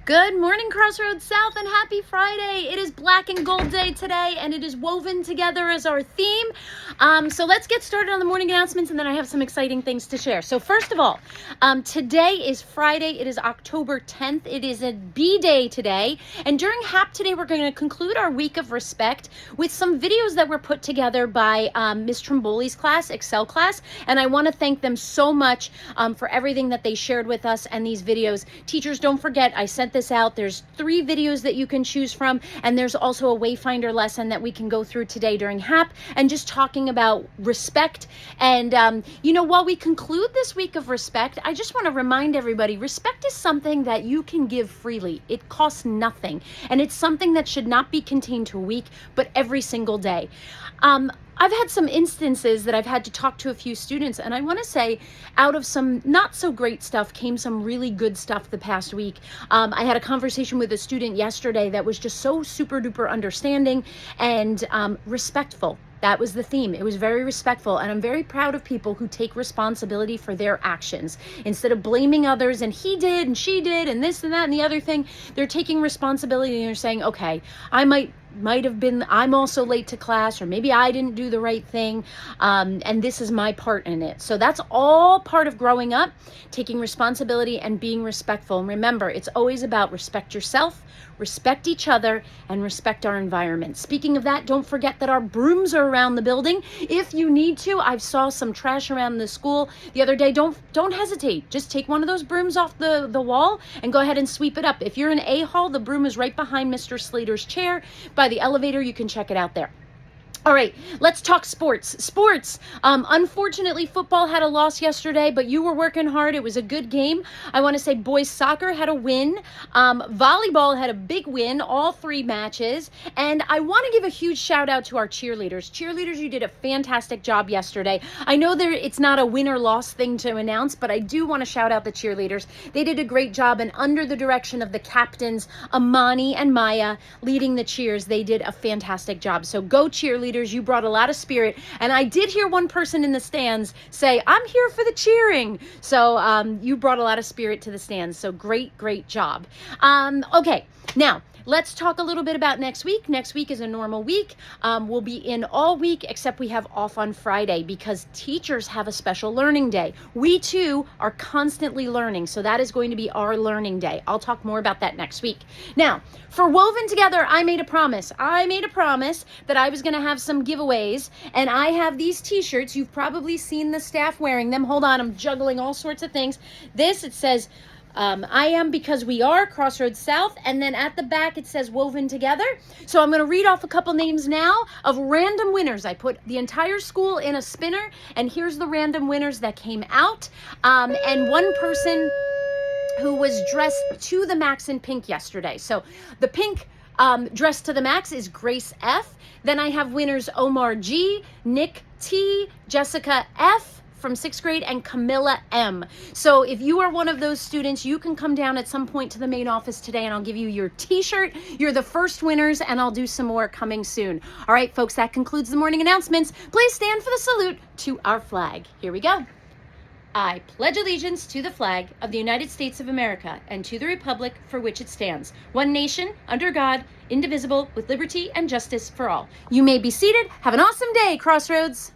Good morning, Crossroads South, and happy Friday. It is Black and Gold Day today, and it is woven together as our theme. So let's get started on the morning announcements, and then I have some exciting things to share. So first of all, today is Friday. It is October 10th. It is a B-Day today, and during HAP today, we're going to conclude our week of respect with some videos that were put together by Ms. Trimboli's class, Excel class, and I want to thank them so much for everything that they shared with us and these videos. Teachers, don't forget, I sent this out. There's 3 videos that you can choose from, and there's also a Wayfinder lesson that we can go through today during HAP, and just talking about respect. And while we conclude this week of respect, I just want to remind everybody, respect is something that you can give freely. It costs nothing, and it's something that should not be contained to a week, but every single day. I've had some instances that I've had to talk to a few students, and I want to say out of some not so great stuff came some really good stuff the past week. I had a conversation with a student yesterday that was just so super duper understanding and respectful. That was the theme. It was very respectful, and I'm very proud of people who take responsibility for their actions. Instead of blaming others and he did and she did and this and that and the other thing, they're taking responsibility and they're saying, okay, I might have been, I'm also late to class, or maybe I didn't do the right thing, and this is my part in it. So that's all part of growing up, taking responsibility and being respectful. And remember, it's always about respect yourself, respect each other, and respect our environment. Speaking of that, don't forget that our brooms are around the building. If you need to, I saw some trash around the school the other day. Don't hesitate. Just take one of those brooms off the wall and go ahead and sweep it up. If you're in A Hall, the broom is right behind Mr. Slater's chair by the elevator. You can check it out there. All right, let's talk sports. Unfortunately, football had a loss yesterday, but you were working hard. It was a good game. I want to say boys soccer had a win. Volleyball had a big win, all 3 matches. And I want to give a huge shout out to our cheerleaders. Cheerleaders, you did a fantastic job yesterday. I know it's not a win or loss thing to announce, but I do want to shout out the cheerleaders. They did a great job, and under the direction of the captains, Amani and Maya, leading the cheers, they did a fantastic job. So go cheerleaders. You brought a lot of spirit, and I did hear one person in the stands say, I'm here for the cheering. So you brought a lot of spirit to the stands. So great job. Okay, now let's talk a little bit about next week. Next week is a normal week. We'll be in all week, except we have off on Friday because teachers have a special learning day. We too are constantly learning, so that is going to be our learning day. I'll talk more about that next week. Now, for Woven Together, I made a promise. That I was going to have some giveaways, and I have these t-shirts. You've probably seen the staff wearing them. Hold on, I'm juggling all sorts of things. It says, I am because we are Crossroads South, and then at the back it says Woven Together. So I'm going to read off a couple names now of random winners. I put the entire school in a spinner, and here's the random winners that came out. And one person who was dressed to the max in pink yesterday. So the pink dressed to the max is Grace F. Then I have winners Omar G, Nick T, Jessica F from 6th grade, and Camilla M. So if you are one of those students, you can come down at some point to the main office today and I'll give you your t-shirt. You're the first winners, and I'll do some more coming soon. All right, folks, that concludes the morning announcements. Please stand for the salute to our flag. Here we go. I pledge allegiance to the flag of the United States of America and to the republic for which it stands, one nation, under God, indivisible, with liberty and justice for all. You may be seated. Have an awesome day, Crossroads.